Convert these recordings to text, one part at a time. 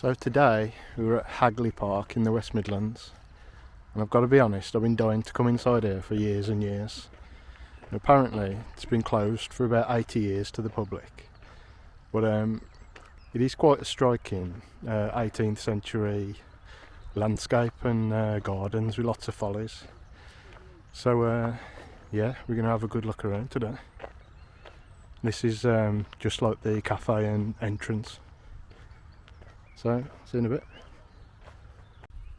So today we were at Hagley Park in the West Midlands, and I've got to be honest, I've been dying to come inside here for years and years. And apparently it's been closed for about 80 years to the public, but it is quite a striking 18th century landscape and gardens with lots of follies. So yeah, we're going to have a good look around today. This is just like the cafe and entrance. So, see you in a bit.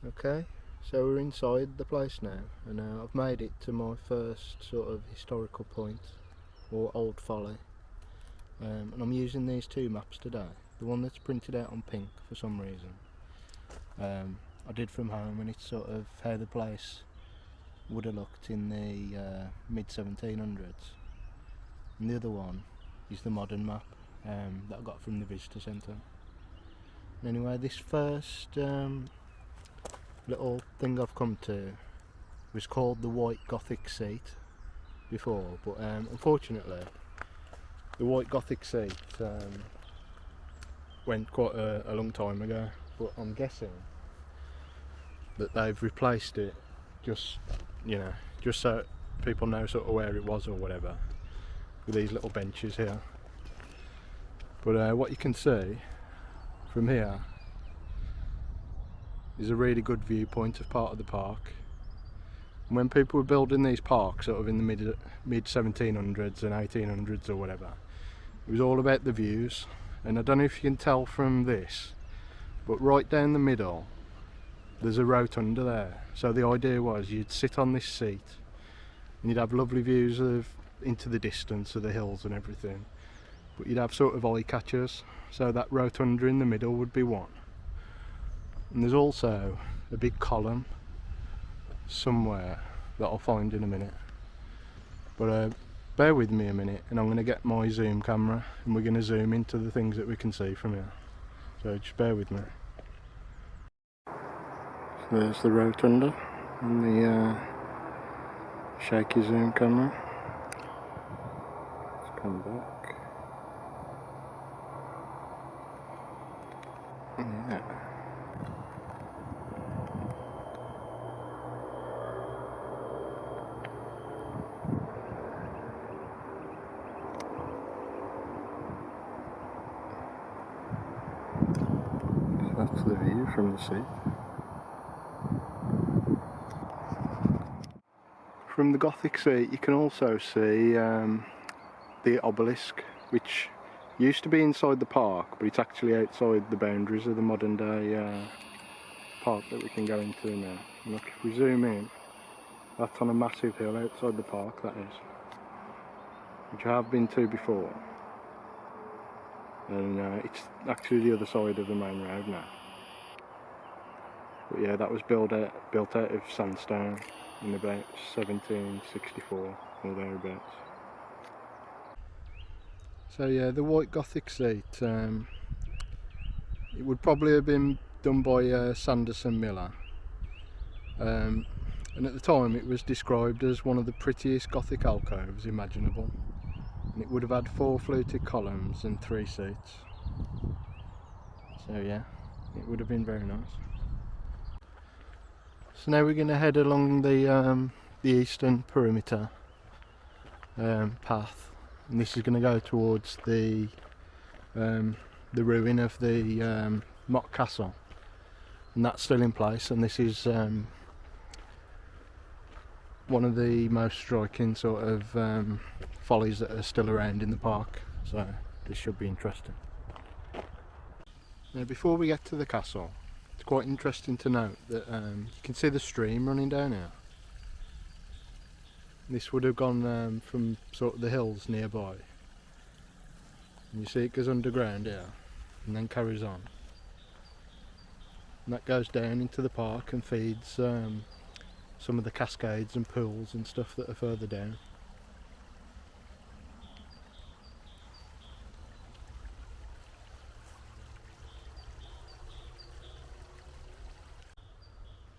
Okay, so we're inside the place now, and I've made it to my first sort of historical point, or old folly. And I'm using these two maps today. The one that's printed out on pink for some reason. I did from home, and it's sort of how the place would have looked in the mid 1700s. And the other one is the modern map that I got from the visitor centre. Anyway, this first little thing I've come to was called the White Gothic Seat before, but unfortunately the White Gothic Seat went quite a long time ago, but I'm guessing that they've replaced it just so people know sort of where it was or whatever, with these little benches here. But what you can see from here is a really good viewpoint of part of the park. And when people were building these parks sort of in the mid 1700s and 1800s or whatever, it was all about the views. And I don't know if you can tell from this, but right down the middle there's a rotunda there. So the idea was you'd sit on this seat and you'd have lovely views into the distance of the hills and everything, but you'd have sort of eye catchers. So that rotunda in the middle would be one. And there's also a big column somewhere that I'll find in a minute. But bear with me a minute, and I'm going to get my zoom camera and we're going to zoom into the things that we can see from here. So just bear with me. So there's the rotunda and the shaky zoom camera. Let's come back. Yeah. So that's the view from the seat. From the Gothic seat you can also see the obelisk, which used to be inside the park, but it's actually outside the boundaries of the modern day park that we can go into now. And look, if we zoom in, that's on a massive hill outside the park, that is, which I have been to before, and it's actually the other side of the main road now. But yeah, that was built out of sandstone in about 1764 or thereabouts. So yeah, the White Gothic seat, it would probably have been done by Sanderson Miller, and at the time it was described as one of the prettiest Gothic alcoves imaginable, and it would have had 4 fluted columns and 3 seats. So yeah, it would have been very nice. So now we're going to head along the eastern perimeter path. And this is going to go towards the ruin of the mock castle, and that's still in place. And this is one of the most striking sort of follies that are still around in the park. So this should be interesting. Now, before we get to the castle, it's quite interesting to note that you can see the stream running down here. This would have gone from sort of the hills nearby, and you see it goes underground here and then carries on, and that goes down into the park and feeds some of the cascades and pools and stuff that are further down.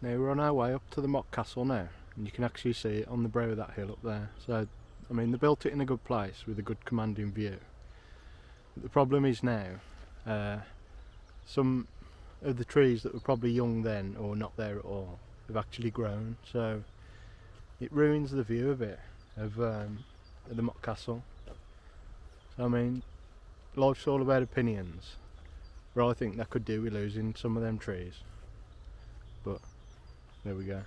Now we're on our way up to the mock castle now, and you can actually see it on the brow of that hill up there. So I mean, they built it in a good place with a good commanding view. But the problem is now some of the trees that were probably young then or not there at all have actually grown, so it ruins the view a bit of the mock castle. So I mean, life's all about opinions, but I think that could do with losing some of them trees, but there we go.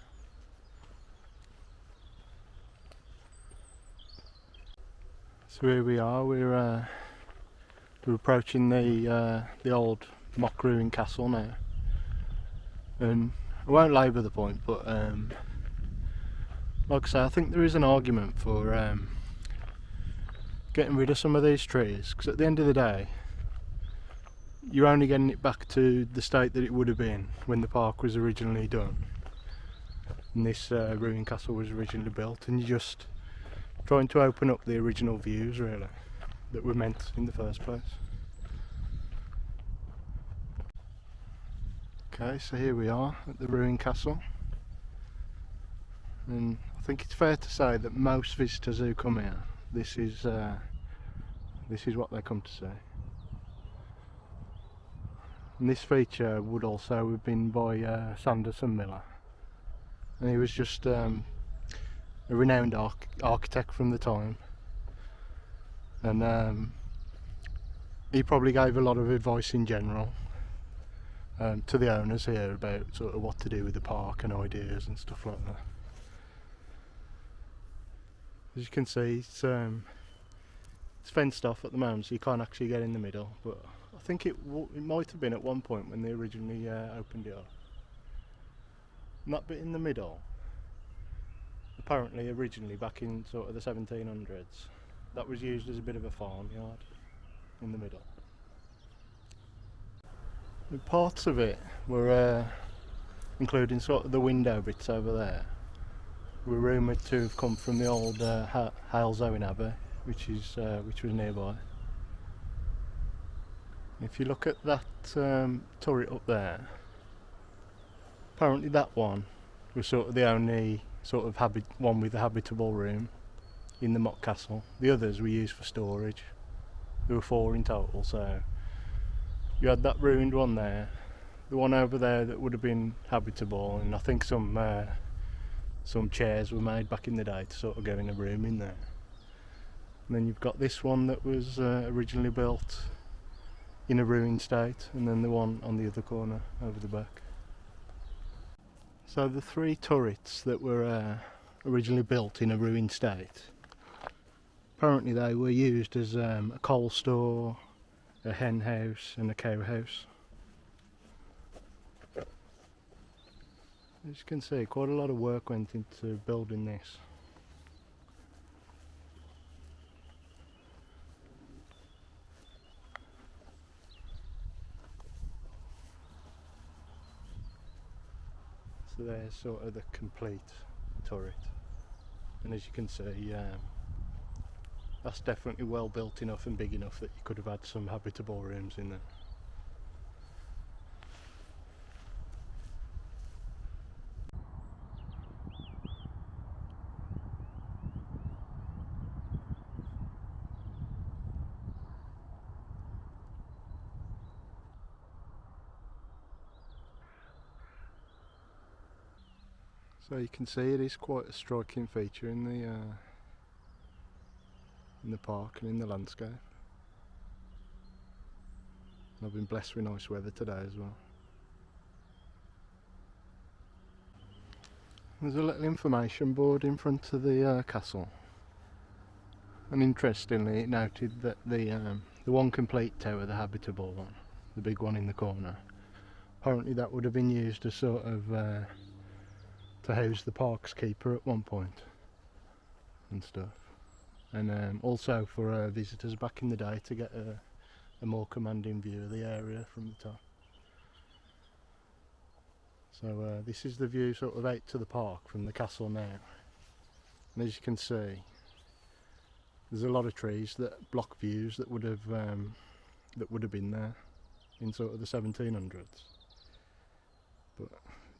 So here we are, we're approaching the old mock ruined castle now, and I won't labour the point, but like I say, I think there is an argument for getting rid of some of these trees, because at the end of the day you're only getting it back to the state that it would have been when the park was originally done and this ruined castle was originally built, and you're just trying to open up the original views really that were meant in the first place. Okay, so here we are at the ruined castle, and I think it's fair to say that most visitors who come here, this is what they come to see. And this feature would also have been by Sanderson Miller, and he was just a renowned architect from the time, and he probably gave a lot of advice in general to the owners here about sort of what to do with the park and ideas and stuff like that. As you can see, it's fenced off at the moment, so you can't actually get in the middle, but I think it might have been at one point when they originally opened it up. And that bit in the middle, apparently originally back in sort of the 1700s, that was used as a bit of a farmyard in the middle. The parts of it were, including sort of the window bits over there, were rumoured to have come from the old Halesowen Abbey, which was nearby. If you look at that turret up there, apparently that one was sort of the only sort of one with a habitable room in the mock castle. The others were used for storage. There were 4 in total, so you had that ruined one there, the one over there that would have been habitable, and I think some chairs were made back in the day to sort of go in a room in there. And then you've got this one that was originally built in a ruined state, and then the one on the other corner over the back. So the 3 turrets that were originally built in a ruined state, apparently they were used as a coal store, a hen house and a cow house. As you can see, quite a lot of work went into building this. So there's sort of the complete turret, and as you can see, that's definitely well built enough and big enough that you could have had some habitable rooms in there. So you can see it is quite a striking feature in the park and in the landscape. I've been blessed with nice weather today as well. There's a little information board in front of the castle, and interestingly it noted that the one complete tower, the habitable one, the big one in the corner, apparently that would have been used as sort of to house the park's keeper at one point and stuff, and also for visitors back in the day to get a more commanding view of the area from the top. So this is the view sort of out to the park from the castle now, and as you can see there's a lot of trees that block views that would have been there in sort of the 1700s, but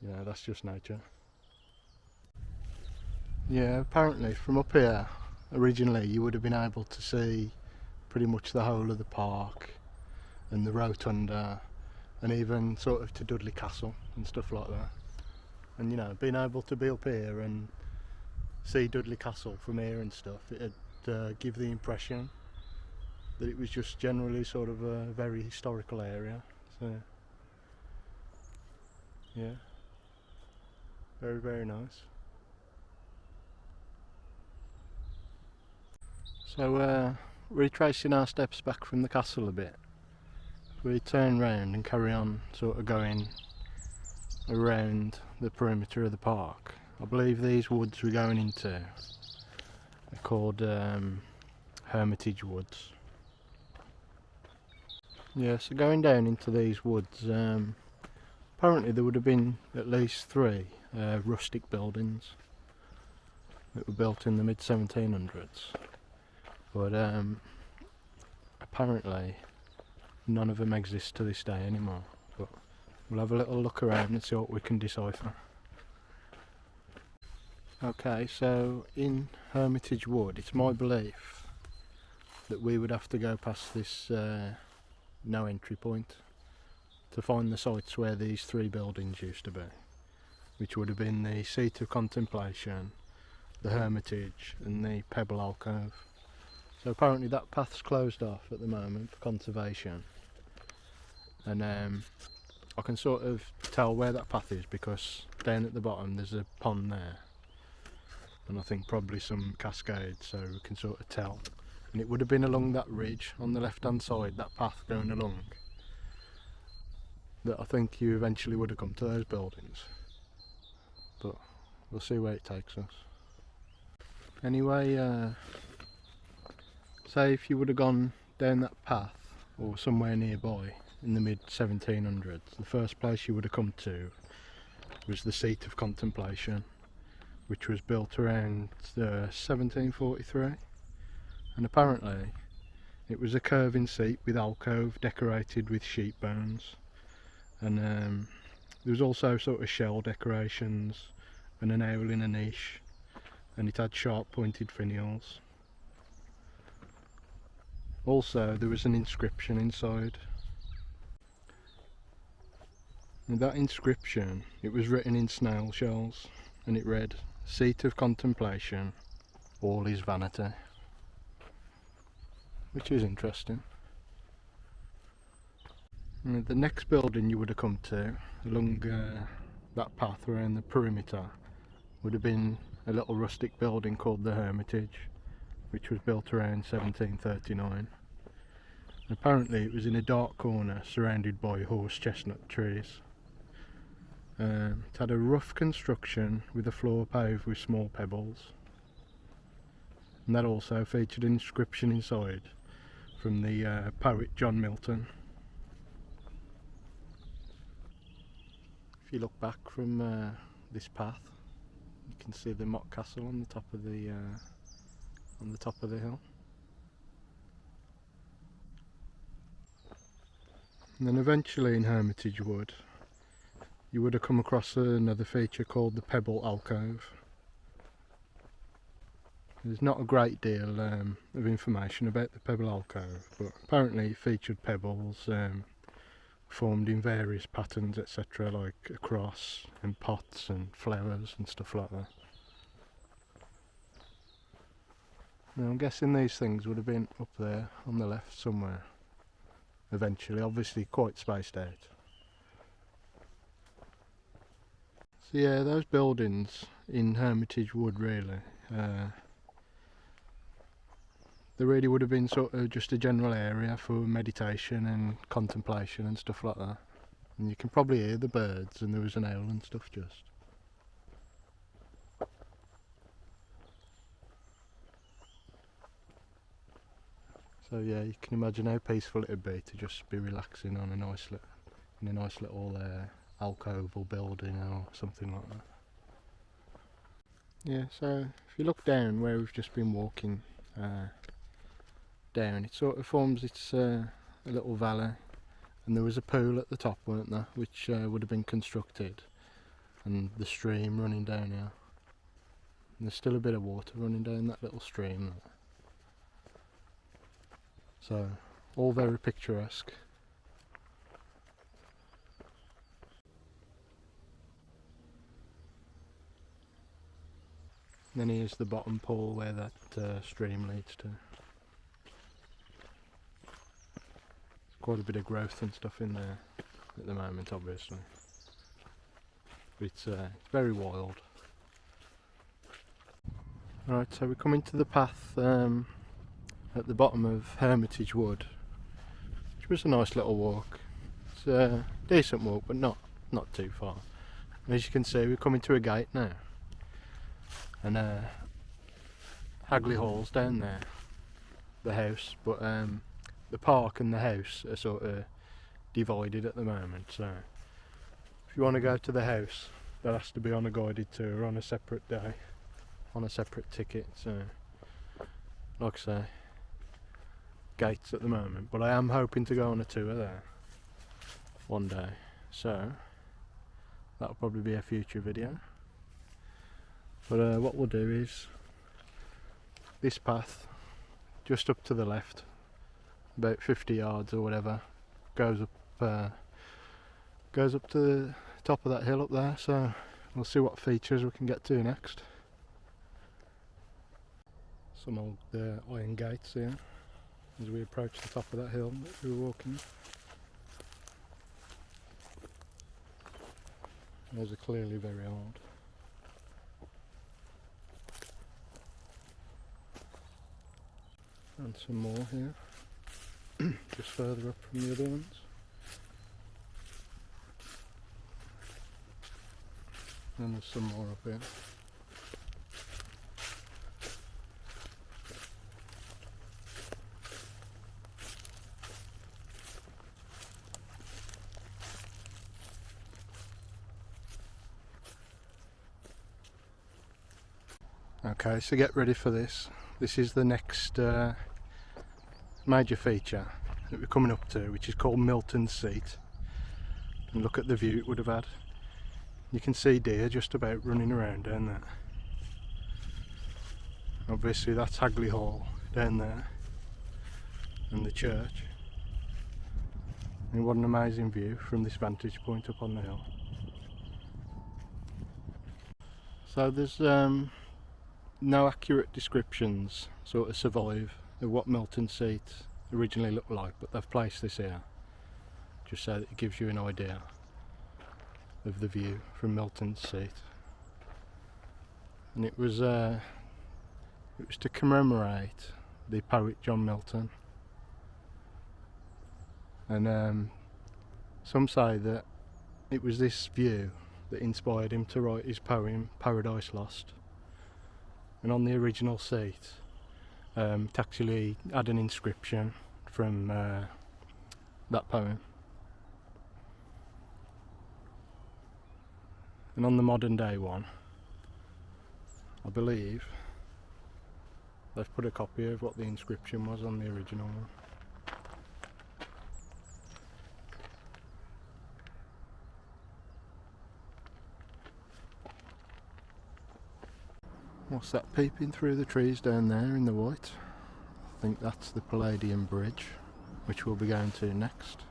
you know, that's just nature. Yeah, apparently from up here originally you would have been able to see pretty much the whole of the park and the Rotunda and even sort of to Dudley Castle and stuff like that. And you know, being able to be up here and see Dudley Castle from here and stuff, it'd give the impression that it was just generally sort of a very historical area. So yeah, very, very nice. So retracing our steps back from the castle a bit, we turn round and carry on sort of going around the perimeter of the park. I believe these woods we're going into are called Hermitage woods. Yeah, so going down into these woods, apparently there would have been at least 3 rustic buildings that were built in the mid 1700s, but apparently none of them exist to this day anymore. But we'll have a little look around and see what we can decipher. Okay, so in Hermitage Wood, it's my belief that we would have to go past this no entry point to find the sites where these 3 buildings used to be, which would have been the Seat of Contemplation, the Hermitage and the Pebble Alcove. So apparently that path's closed off at the moment for conservation, and I can sort of tell where that path is because down at the bottom there's a pond there, and I think probably some cascades, so we can sort of tell. And it would have been along that ridge on the left hand side, that path going along, that I think you eventually would have come to those buildings. But we'll see where it takes us. Anyway, say if you would have gone down that path or somewhere nearby in the mid 1700s, the first place you would have come to was the Seat of Contemplation, which was built around 1743, and apparently it was a curving seat with alcove decorated with sheep bones, and there was also sort of shell decorations and an owl in a niche, and it had sharp pointed finials. Also there was an inscription inside, and that inscription, it was written in snail shells, and it read, "Seat of Contemplation, all is vanity," which is interesting. And the next building you would have come to along that path around the perimeter would have been a little rustic building called the Hermitage, which was built around 1739. Apparently it was in a dark corner surrounded by horse chestnut trees. It had a rough construction with a floor paved with small pebbles, and that also featured an inscription inside from the poet John Milton. If you look back from this path, you can see the mock castle on the top of the hill. And then eventually in Hermitage Wood you would have come across another feature called the Pebble Alcove. There's not a great deal of information about the Pebble Alcove, but apparently it featured pebbles formed in various patterns, etc., like a cross and pots and flowers and stuff like that. Now I'm guessing these things would have been up there on the left somewhere eventually, obviously quite spaced out. So yeah, those buildings in Hermitage Wood really, there really would have been sort of just a general area for meditation and contemplation and stuff like that. And you can probably hear the birds, and there was an owl and stuff just. So yeah, you can imagine how peaceful it would be to just be relaxing on a nice little alcove or building or something like that. Yeah, so if you look down where we've just been walking down, it sort of forms its a little valley, and there was a pool at the top, weren't there, which would have been constructed, and the stream running down here. And there's still a bit of water running down that little stream there. So all very picturesque. And then here's the bottom pool where that stream leads to. There's quite a bit of growth and stuff in there at the moment, obviously. But it's very wild. Right, so we come into the path at the bottom of Hermitage Wood, which was a nice little walk. It's a decent walk, but not too far. And as you can see, we're coming to a gate now, and Hagley Hall's down there, the house, but the park and the house are sort of divided at the moment. So if you want to go to the house, that has to be on a guided tour on a separate day, on a separate ticket. So like I say, gates at the moment, but I am hoping to go on a tour there one day, so that'll probably be a future video. But what we'll do is this path just up to the left, about 50 yards or whatever, goes up to the top of that hill up there. So we'll see what features we can get to next. Some old iron gates here as we approach the top of that hill that we were walking. Those are clearly very old. And some more here, just further up from the other ones. And there's some more up here. Okay, so get ready for this. This is the next major feature that we're coming up to, which is called Milton's Seat. And look at the view it would have had. You can see deer just about running around down there. Obviously that's Hagley Hall down there, and the church. And what an amazing view from this vantage point up on the hill. So there's no accurate descriptions sort of survive of what Milton Seat originally looked like, but they've placed this here just so that it gives you an idea of the view from Milton's Seat. And it was to commemorate the poet John Milton, and some say that it was this view that inspired him to write his poem Paradise Lost. And on the original seat, it actually had an inscription from that poem. And on the modern day one, I believe they've put a copy of what the inscription was on the original one. What's that peeping through the trees down there in the white? I think that's the Palladium Bridge, which we'll be going to next.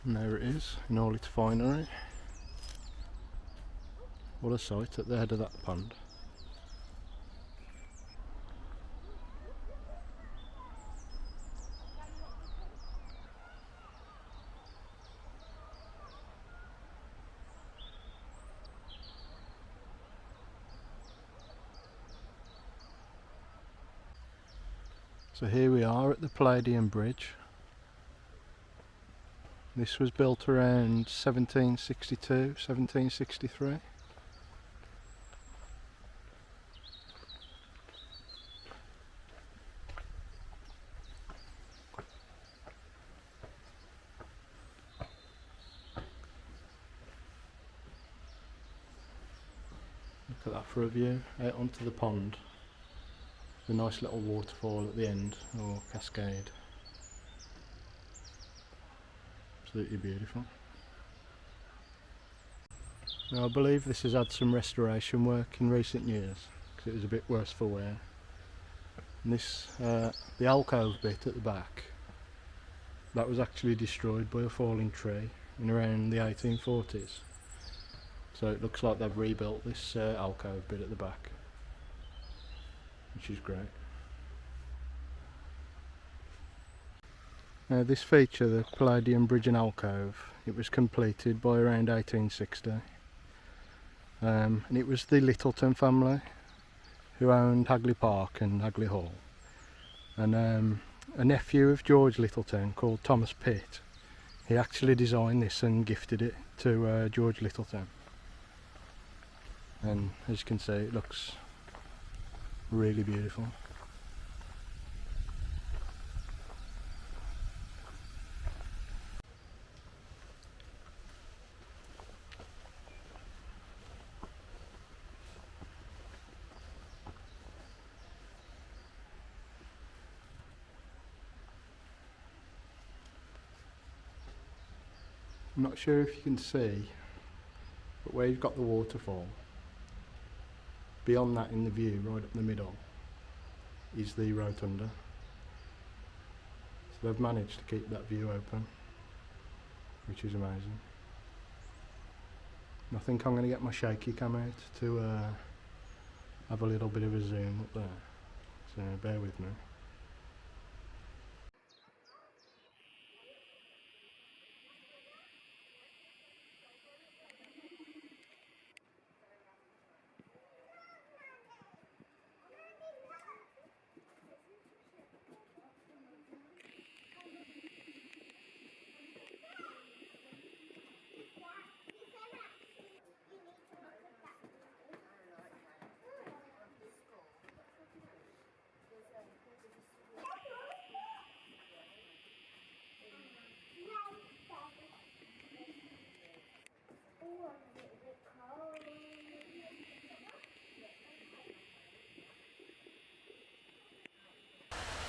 And there it is in all its finery. What a sight at the head of that pond. So here we are at the Palladium Bridge. This was built around 1762, 1763. Look at that for a view out onto the pond. The nice little waterfall at the end, or cascade. Absolutely beautiful. Now I believe this has had some restoration work in recent years, because it was a bit worse for wear. And this, the alcove bit at the back, that was actually destroyed by a falling tree in around the 1840s. So it looks like they've rebuilt this alcove bit at the back, which is great. Now this feature, the Palladium Bridge and alcove, it was completed by around 1860. And it was the Littleton family who owned Hagley Park and Hagley Hall. And a nephew of George Littleton called Thomas Pitt, he actually designed this and gifted it to George Littleton. And as you can see, it looks really beautiful. I'm not sure if you can see, but where you've got the waterfall, beyond that in the view, right up the middle, is the Rotunda. So they've managed to keep that view open, which is amazing. I think I'm going to get my shaky cam out to have a little bit of a zoom up there, so bear with me.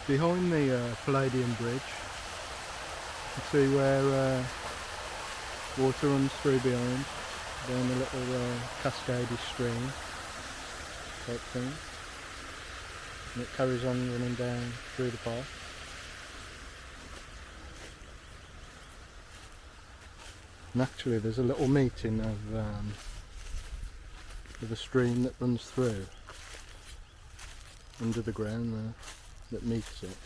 Behind the Palladium Bridge, you can see where water runs through behind, down a little cascadey stream type thing, and it carries on running down through the park. And actually there's a little meeting of a stream that runs through under the ground there, that meets it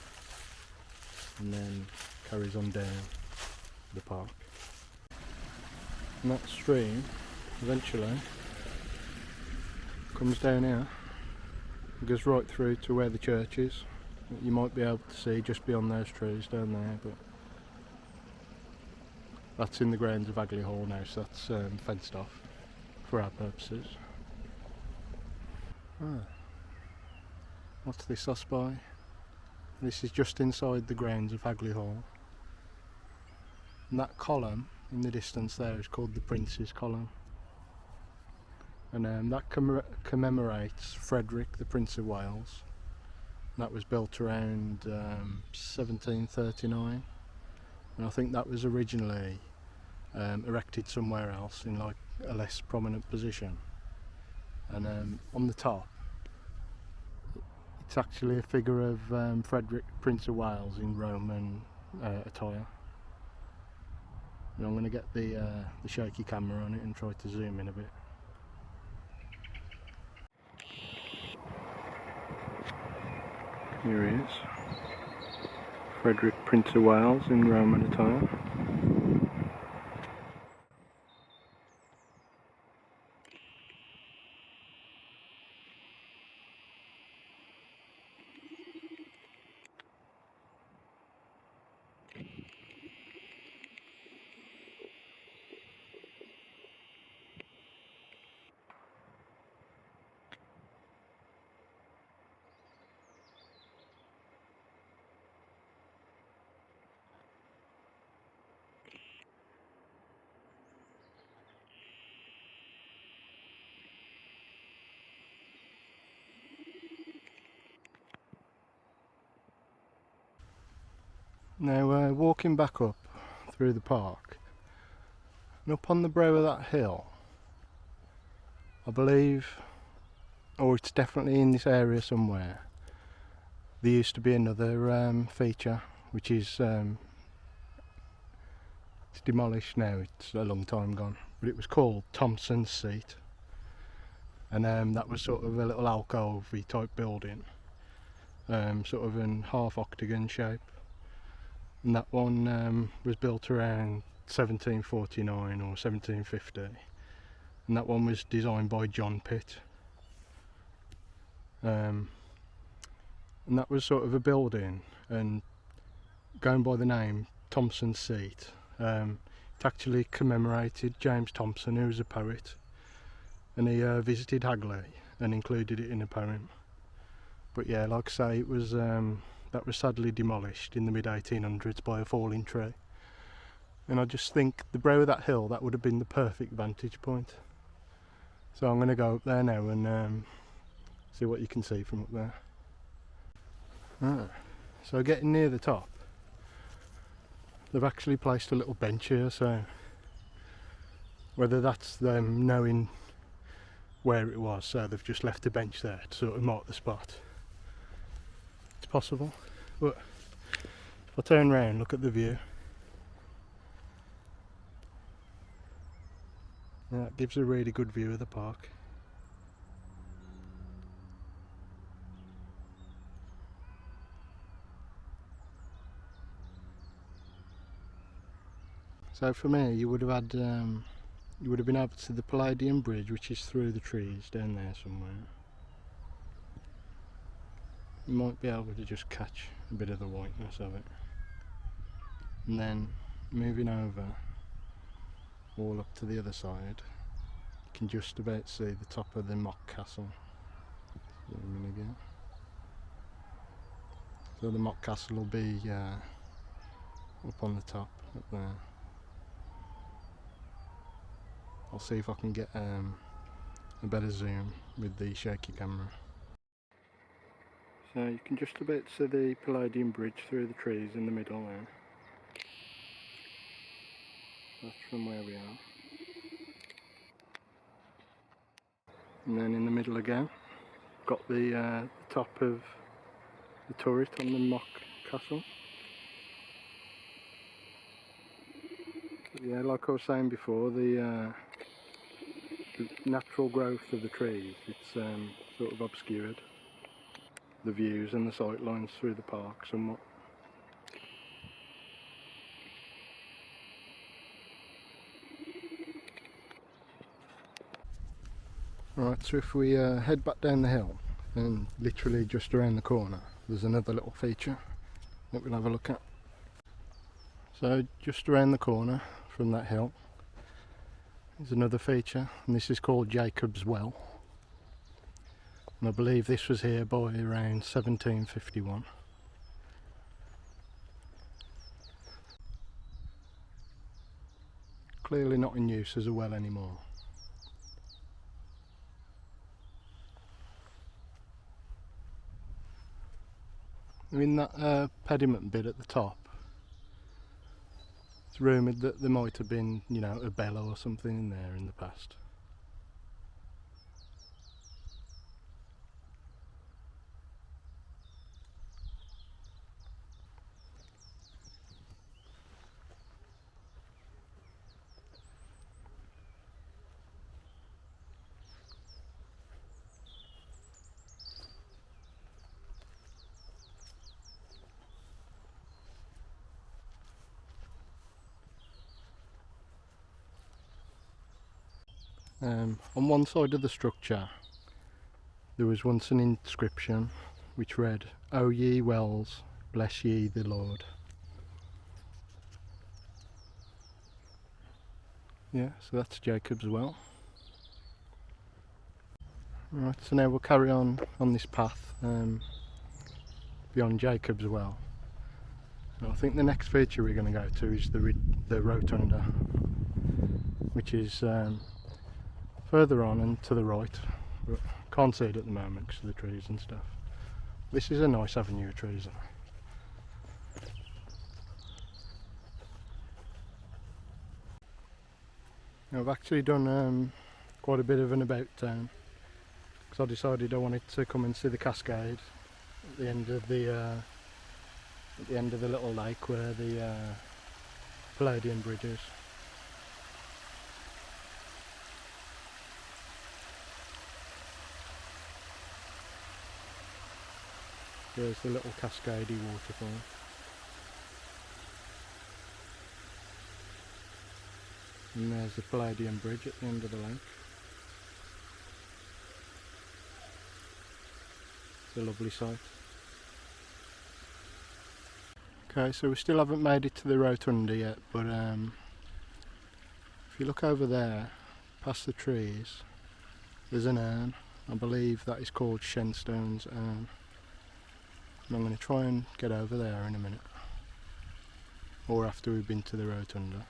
and then carries on down the park. And that stream eventually comes down here, it goes right through to where the church is. You might be able to see just beyond those trees down there, but that's in the grounds of Hagley Hall now, so that's fenced off for our purposes. What's this I spy? This is just inside the grounds of Hagley Hall. And that column in the distance there is called the Prince's Column. And that commemorates Frederick, the Prince of Wales. And that was built around 1739. And I think that was originally erected somewhere else in like a less prominent position. And on the top, it's actually a figure of Frederick, Prince of Wales in Roman attire. And I'm going to get the shaky camera on it and try to zoom in a bit. Here he is, Frederick, Prince of Wales in Roman attire. Now walking back up through the park, and up on the brow of that hill, I believe, or it's definitely in this area somewhere, There used to be another feature which is it's demolished now, it's a long time gone, but it was called Thompson's Seat, and that was sort of a little alcove-y type building, sort of in half octagon shape, and that one was built around 1749 or 1750, and that one was designed by John Pitt, and that was sort of a building, and going by the name Thompson's Seat, it actually commemorated James Thompson, who was a poet, and he visited Hagley and included it in a poem. But yeah, like I say, it was that was sadly demolished in the mid 1800s by a falling tree, and I just think the brow of that hill, that would have been the perfect vantage point. So I'm going to go up there now and see what you can see from up there. So getting near the top, they've actually placed a little bench here, so whether that's them knowing where it was, so they've just left a bench there to sort of mark the spot, it's possible. But if I turn round, look at the view, yeah, it gives a really good view of the park. So for me, you would have had, you would have been able to see the Palladium Bridge, which is through the trees down there somewhere. You might be able to just catch a bit of the whiteness of it. And then moving over, all up to the other side, you can just about see the top of the mock castle. Zoom in again. So the mock castle will be up on the top, up there. I'll see if I can get a better zoom with the shaky camera. So you can just about see the Palladium Bridge through the trees in the middle there. That's from where we are. And then in the middle again, got the top of the turret on the mock castle. But yeah, like I was saying before, the natural growth of the trees, it's sort of obscured the views and the sight lines through the park somewhat. Right, so if we head back down the hill, then literally just around the corner there's another little feature that we'll have a look at. So just around the corner from that hill is another feature, and this is called Jacob's Well, and I believe this was here by around 1751. Clearly not in use as a well anymore. In that pediment bit at the top, it's rumoured that there might have been, you know, a bell or something in there in the past. On one side of the structure there was once an inscription which read, "O ye wells, bless ye the Lord." Yeah, so that's Jacob's Well. Right, so now we'll carry on this path beyond Jacob's Well. And I think the next feature we're going to go to is the Rotunda, which is further on and to the right, but can't see it at the moment because of the trees and stuff. This is a nice avenue of trees though. Now I've actually done quite a bit of an about town, because I decided I wanted to come and see the cascade at the end of the little lake where the Palladium Bridge is. There's the little cascadey waterfall. And there's the Palladium Bridge at the end of the lake. It's a lovely sight. Okay, so we still haven't made it to the Rotunda yet, but if you look over there, past the trees, there's an urn. I believe that is called Shenstone's urn. And I'm going to try and get over there in a minute, or after we've been to the Rotunda.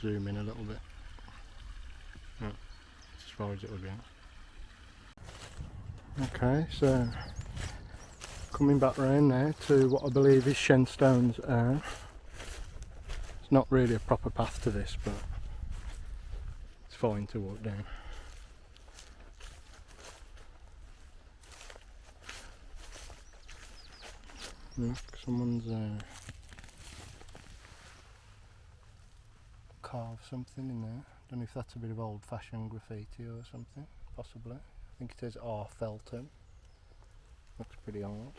Zoom in a little bit. Oh, as far as it will go. Okay, so coming back round now to what I believe is Shenstone's urn. It's not really a proper path to this, but it's fine to walk down. Look, someone's carved something in there. Don't know if that's a bit of old-fashioned graffiti or something, possibly. I think it says R. Felton. Looks pretty old.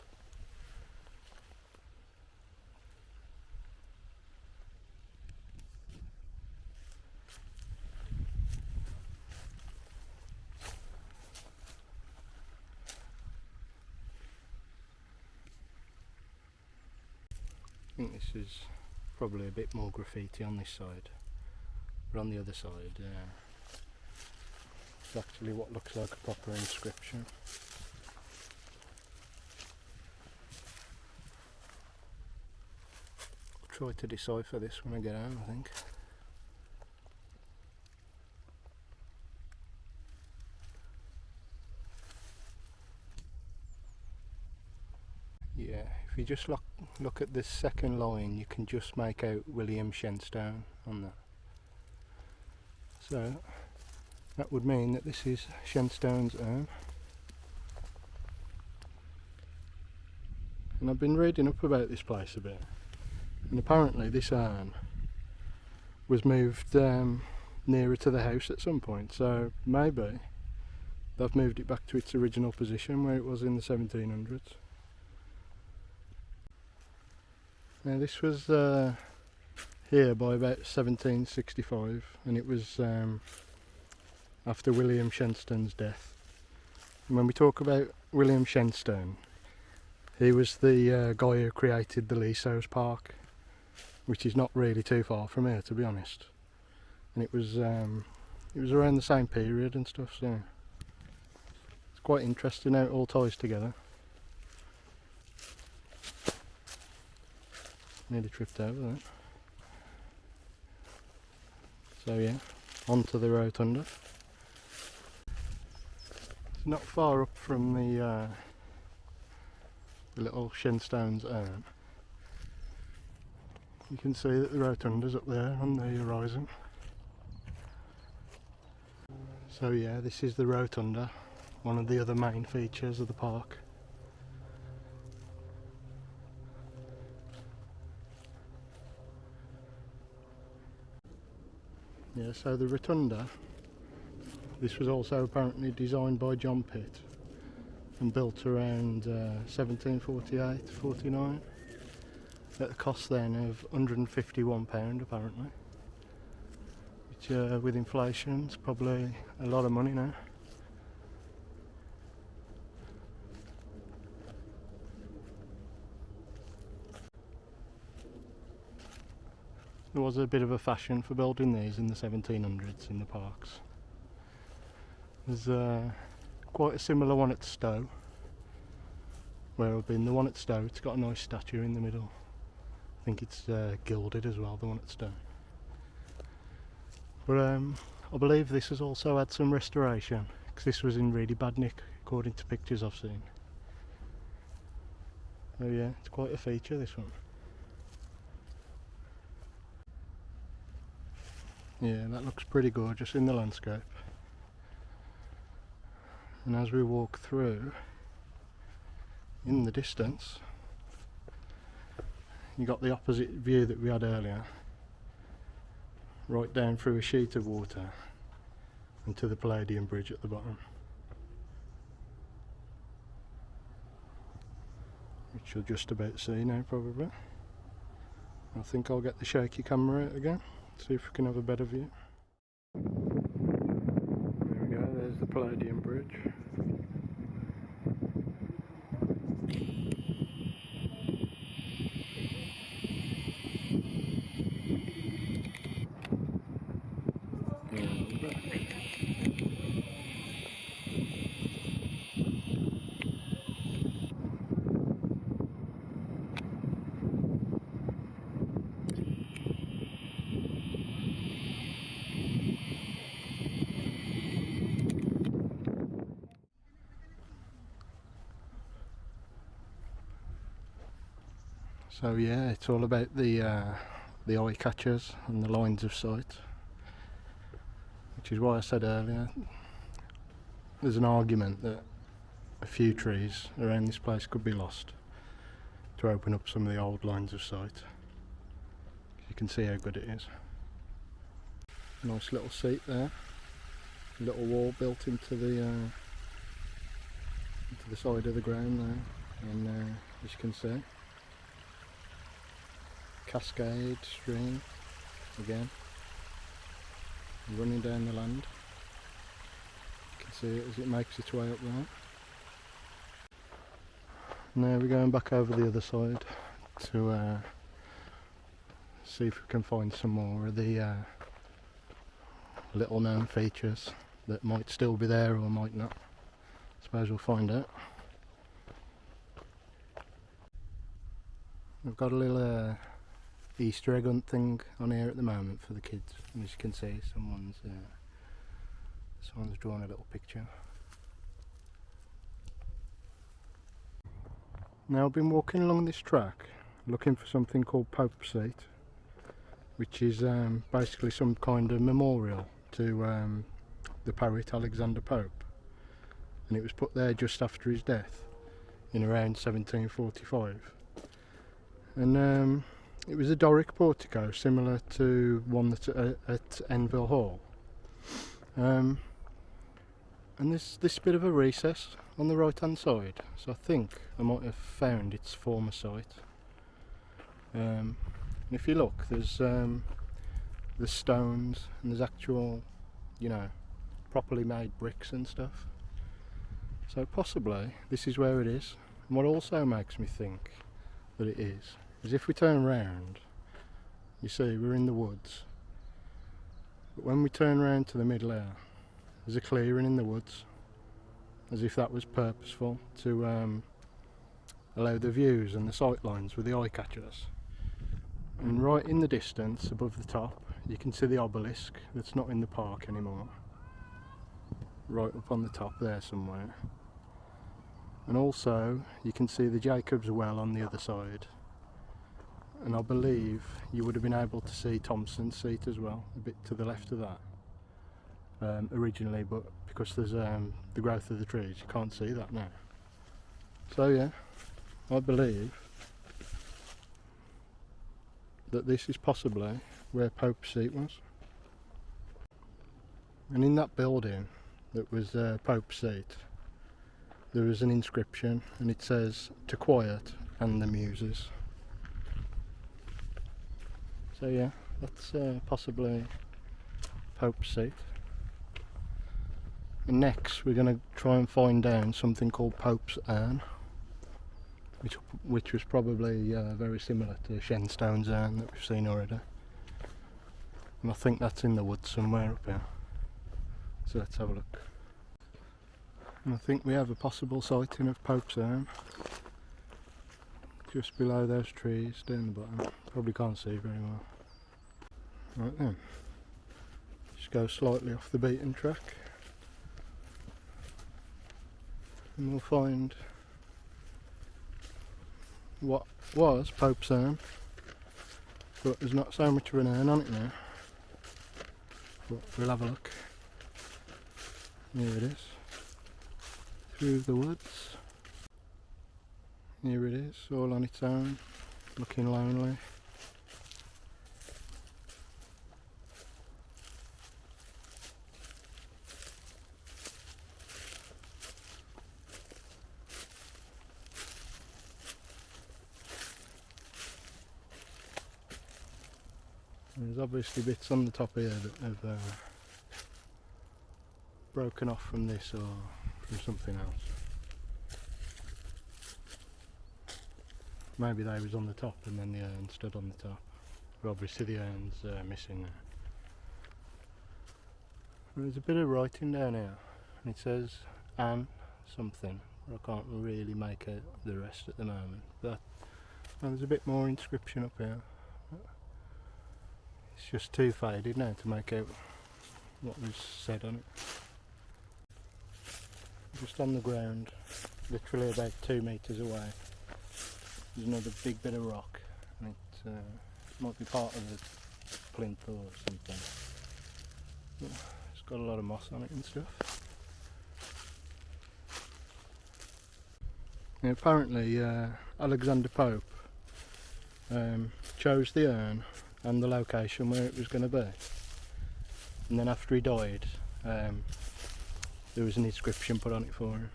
I think this is probably a bit more graffiti on this side, but on the other side it's actually what looks like a proper inscription. I'll try to decipher this when I get home, I think. Yeah, if you just look at this second line, you can just make out William Shenstone on that. So that would mean that this is Shenstone's urn. And I've been reading up about this place a bit, and apparently this urn was moved nearer to the house at some point, so maybe they've moved it back to its original position where it was in the 1700s. Now this was here by about 1765, and it was after William Shenstone's death. And when we talk about William Shenstone, he was the guy who created the Leasows Park, which is not really too far from here, to be honest. And it was around the same period and stuff, so it's quite interesting how it all ties together. Nearly tripped over that. So yeah, on to the Rotunda. It's not far up from the little Shenstone's urn. You can see that the Rotunda's up there on the horizon. So yeah, this is the Rotunda, one of the other main features of the park. Yeah, so the Rotunda, this was also apparently designed by John Pitt and built around 1748-49 at a cost then of £151 apparently, which with inflation is probably a lot of money now. There was a bit of a fashion for building these in the 1700s in the parks. There's quite a similar one at Stowe, where I've been. The one at Stowe, it's got a nice statue in the middle. I think it's gilded as well, the one at Stowe. But I believe this has also had some restoration, because this was in really bad nick according to pictures I've seen. So yeah, it's quite a feature, this one. Yeah, that looks pretty gorgeous in the landscape. And as we walk through, in the distance you got the opposite view that we had earlier, right down through a sheet of water and to the Palladium Bridge at the bottom, which you'll just about see now probably. I think I'll get the shaky camera out again, see if we can have a better view. There we go, there's the Palladium Bridge. So yeah, it's all about the eye catchers and the lines of sight, which is why I said earlier there's an argument that a few trees around this place could be lost to open up some of the old lines of sight. You can see how good it is. Nice little seat there, a little wall built into the side of the ground there, and as you can see, cascade stream again running down the land. You can see it as it makes its way up there. Now we're going back over the other side to see if we can find some more of the little known features that might still be there or might not. I suppose we'll find out. We've got a little Easter egg hunt thing on here at the moment for the kids, and as you can see, someone's drawn a little picture. Now I've been walking along this track looking for something called Pope's Seat, which is basically some kind of memorial to the poet Alexander Pope, and it was put there just after his death in around 1745, and it was a Doric portico similar to one that's at Enville Hall, and there's this bit of a recess on the right hand side, so I think I might have found its former site. And if you look, there's stones and there's actual, you know, properly made bricks and stuff, so possibly this is where it is. And what also makes me think that it is if we turn round, you see we're in the woods, but when we turn round to the middle here, there's a clearing in the woods, as if that was purposeful to allow the views and the sight lines with the eye catchers. And right in the distance above the top you can see the obelisk that's not in the park anymore, right up on the top there somewhere, and also you can see the Jacob's Well on the other side. And I believe you would have been able to see Thompson's seat as well, a bit to the left of that originally, but because there's the growth of the trees you can't see that now. So yeah, I believe that this is possibly where Pope's seat was. And in that building that was Pope's seat, there is an inscription, and it says, "To quiet and the muses." So yeah, that's possibly Pope's seat. And next we're going to try and find down something called Pope's urn, which was probably very similar to Shenstone's urn that we've seen already. And I think that's in the woods somewhere up here. So let's have a look. And I think we have a possible sighting of Pope's urn just below those trees down the bottom. Probably can't see very well. Right then, just go slightly off the beaten track and we'll find what was Pope's urn, but there's not so much of an urn on it now, but we'll have a look. Here it is, through the woods. Here it is, all on its own, looking lonely. There's obviously bits on the top here that have broken off from this or from something else. Maybe they was on the top and then the urn stood on the top. But obviously the urn's missing there. There's a bit of writing down here and it says Anne something. I can't really make out the rest at the moment. But there's a bit more inscription up here. It's just too faded now to make out what was said on it. Just on the ground, literally about 2 metres away, there's another big bit of rock, and it might be part of the plinth or something. But it's got a lot of moss on it and stuff. Now, apparently Alexander Pope chose the urn and the location where it was going to be, and then after he died there was an inscription put on it for him,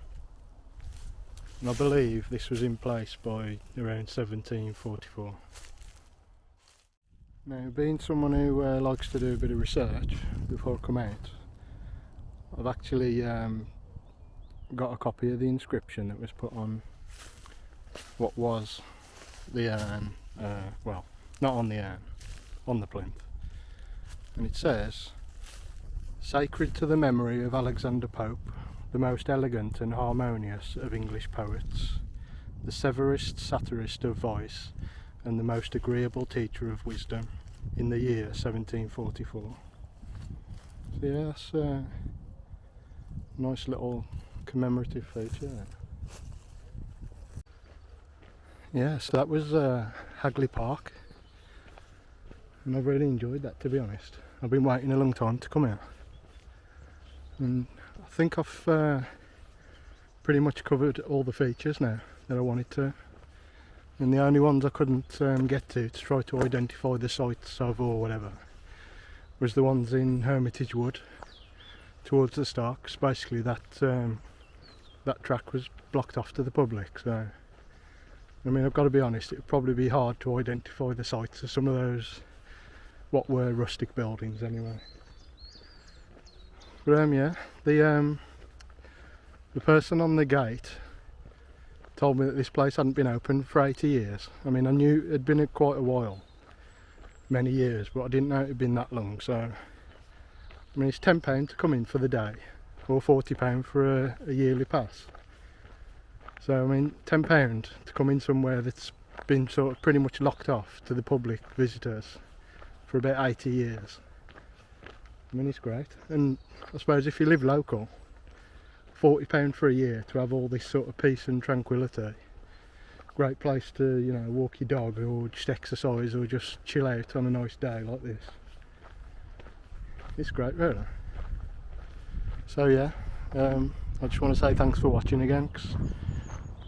and I believe this was in place by around 1744. Now, being someone who likes to do a bit of research before I come out, I've actually got a copy of the inscription that was put on what was the urn, well, not on the urn, on the plinth, and it says, "Sacred to the memory of Alexander Pope, the most elegant and harmonious of English poets, the severest satirist of voice, and the most agreeable teacher of wisdom, in the year 1744. So yeah, that's a nice little commemorative feature there. Yeah, so that was Hagley Park, and I've really enjoyed that, to be honest. I've been waiting a long time to come out, and I think I've pretty much covered all the features now that I wanted to, and the only ones I couldn't get to try to identify the sites of or whatever was the ones in Hermitage Wood towards the start, 'cause basically that track was blocked off to the public. So I mean, I've got to be honest, it would probably be hard to identify the sites of some of those what were rustic buildings anyway. But yeah, the person on the gate told me that this place hadn't been open for 80 years. I mean, I knew it had been quite a while, many years, but I didn't know it had been that long. So I mean, it's £10 to come in for the day, or £40 for a yearly pass. So I mean, £10 to come in somewhere that's been sort of pretty much locked off to the public visitors for about 80 years. I mean, it's great. And I suppose if you live local, £40 for a year to have all this sort of peace and tranquility. Great place to, you know, walk your dog or just exercise or just chill out on a nice day like this. It's great, really. So yeah, I just want to say thanks for watching again, because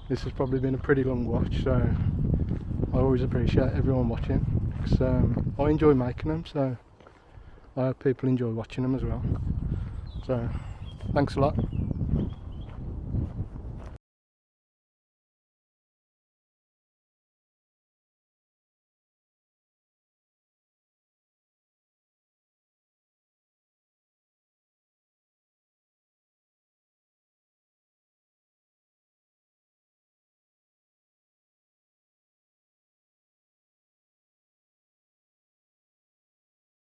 this has probably been a pretty long watch, so I always appreciate everyone watching, because I enjoy making them, so I hope people enjoy watching them as well. So thanks a lot.